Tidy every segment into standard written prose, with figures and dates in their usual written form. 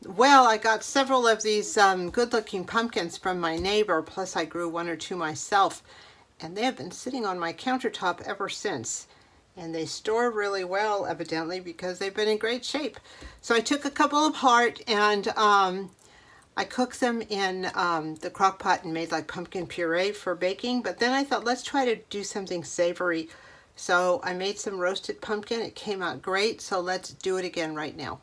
Well, I got several of these good-looking pumpkins from my neighbor, plus I grew one or two myself, and they have been sitting on my countertop ever since. And they store really well, evidently, because they've been in great shape. So I took a couple apart and I cooked them in the crock pot and made like pumpkin puree for baking. But then I thought, let's try to do something savory. So I made some roasted pumpkin. It came out great. So let's do it again right now.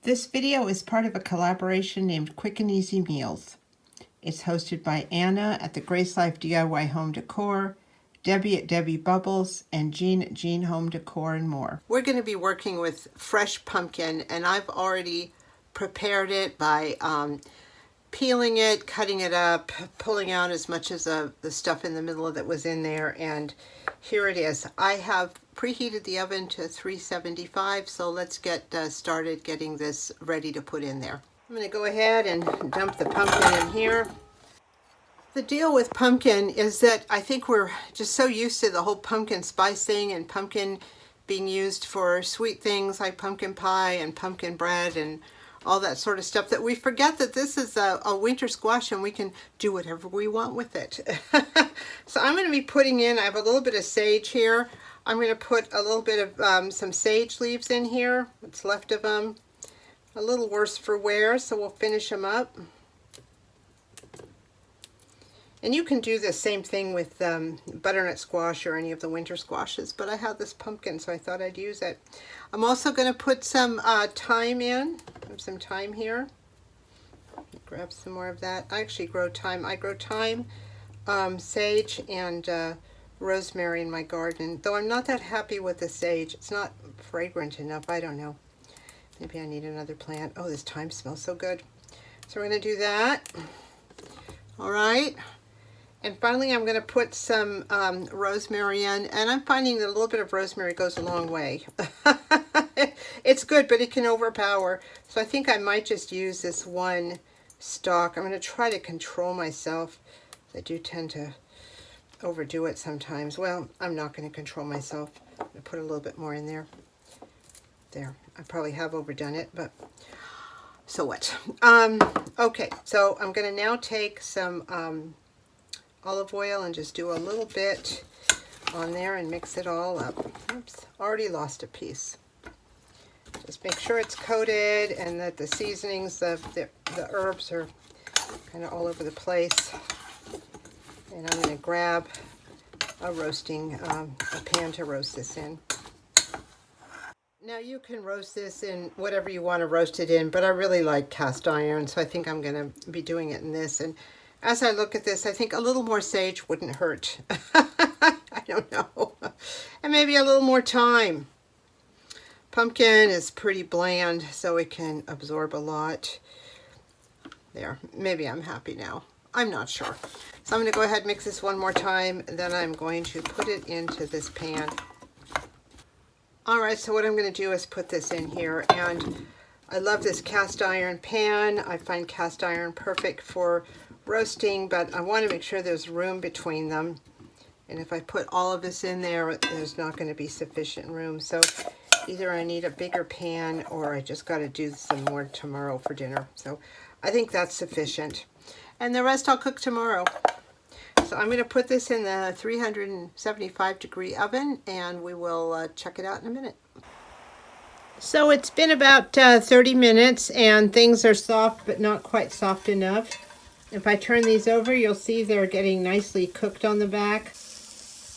This video is part of a collaboration named Quick and Easy Meals. It's hosted by Anna at the Grace Life DIY Home Decor, Debbie at Debbie Bubbles, and Jean at Jean Home Decor and more. We're going to be working with fresh pumpkin, and I've already prepared it by peeling it, cutting it up, pulling out as much as the stuff in the middle that was in there, and here it is. I have preheated the oven to 375, so let's get started getting this ready to put in there. I'm going to go ahead and dump the pumpkin in here. The deal with pumpkin is that I think we're just so used to the whole pumpkin spice thing and pumpkin being used for sweet things like pumpkin pie and pumpkin bread and all that sort of stuff that we forget that this is a winter squash and we can do whatever we want with it. So I'm going to be putting in, I have a little bit of sage here. I'm going to put a little bit of some sage leaves in here, what's left of them. A little worse for wear, so we'll finish them up. And you can do the same thing with butternut squash or any of the winter squashes, but I have this pumpkin, so I thought I'd use it. I'm also going to put some thyme in. I have some thyme here. Grab some more of that. I actually grow thyme. I grow thyme, sage, and rosemary in my garden, though I'm not that happy with the sage. It's not fragrant enough. I don't know. Maybe I need another plant. Oh, this thyme smells so good. So we're going to do that. All right. And finally, I'm going to put some rosemary in, and I'm finding that a little bit of rosemary goes a long way. It's good, but it can overpower. So I think I might just use this one stalk. I'm going to try to control myself. I do tend to overdo it sometimes. Well, I'm not going to control myself. I'm going to put a little bit more in there. There. I probably have overdone it, but so what? Okay, so I'm going to now take some olive oil and just do a little bit on there and mix it all up. Oops, already lost a piece. Just make sure it's coated and that the seasonings, the herbs are kind of all over the place. And I'm going to grab a pan to roast this in. Now you can roast this in whatever you want to roast it in, but I really like cast iron, so I think I'm going to be doing it in this. And as I look at this, I think a little more sage wouldn't hurt. I don't know. And maybe a little more thyme. Pumpkin is pretty bland, so it can absorb a lot. There, maybe I'm happy now. I'm not sure. So I'm going to go ahead and mix this one more time, then I'm going to put it into this pan. All right, so what I'm going to do is put this in here, and I love this cast iron pan. I find cast iron perfect for roasting, but I want to make sure there's room between them. And if I put all of this in there, there's not going to be sufficient room. So either I need a bigger pan or I just got to do some more tomorrow for dinner. So I think that's sufficient. And the rest I'll cook tomorrow. So I'm going to put this in the 375-degree oven, and we will check it out in a minute. So it's been about 30 minutes, and things are soft, but not quite soft enough. If I turn these over, you'll see they're getting nicely cooked on the back.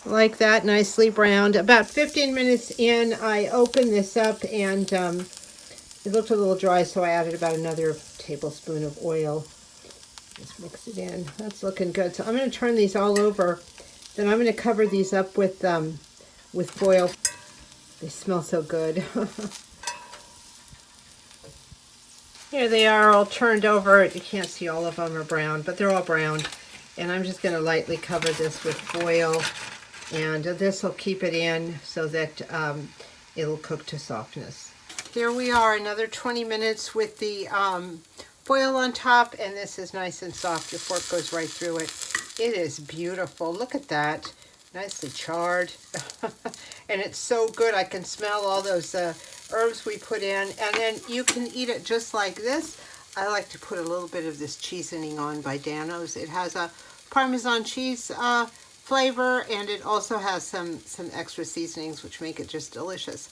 Like that, nicely browned. About 15 minutes in, I opened this up, and it looked a little dry, so I added about another tablespoon of oil. Just mix it in. That's looking good. So I'm going to turn these all over. Then I'm going to cover these up with foil. They smell so good. Here they are all turned over. You can't see all of them are brown, but they're all browned. And I'm just going to lightly cover this with foil. And this will keep it in so that it'll cook to softness. Here we are, another 20 minutes with the foil on top, and this is nice and soft. Your fork goes right through it. It is beautiful. Look at that. Nicely charred. And it's so good. I can smell all those herbs we put in. And then you can eat it just like this. I like to put a little bit of this cheesoning on by Dano's. It has a Parmesan cheese flavor, and it also has some extra seasonings which make it just delicious.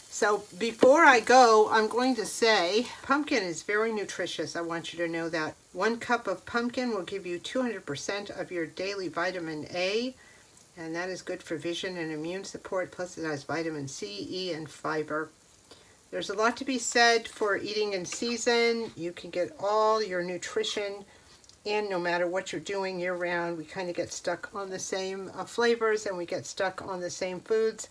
So before I go, I'm going to say pumpkin is very nutritious. I want you to know that. 1 cup of pumpkin will give you 200% of your daily vitamin A, and that is good for vision and immune support, plus it has vitamin C, E, and fiber. There's a lot to be said for eating in season. You can get all your nutrition in no matter what you're doing year round. We kind of get stuck on the same flavors, and we get stuck on the same foods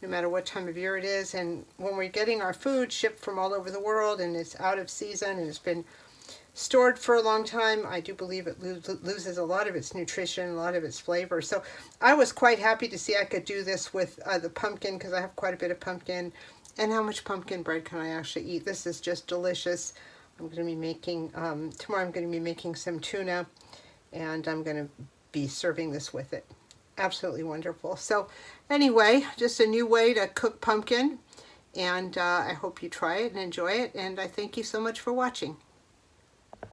no matter what time of year it is. And when we're getting our food shipped from all over the world and it's out of season and it's been stored for a long time, I do believe it loses a lot of its nutrition, a lot of its flavor. So I was quite happy to see I could do this with the pumpkin, because I have quite a bit of pumpkin. And how much pumpkin bread can I actually eat? This is just delicious. I'm going to be making, tomorrow I'm going to be making some tuna, and I'm going to be serving this with it. Absolutely wonderful. So anyway, just a new way to cook pumpkin, and I hope you try it and enjoy it, and I thank you so much for watching.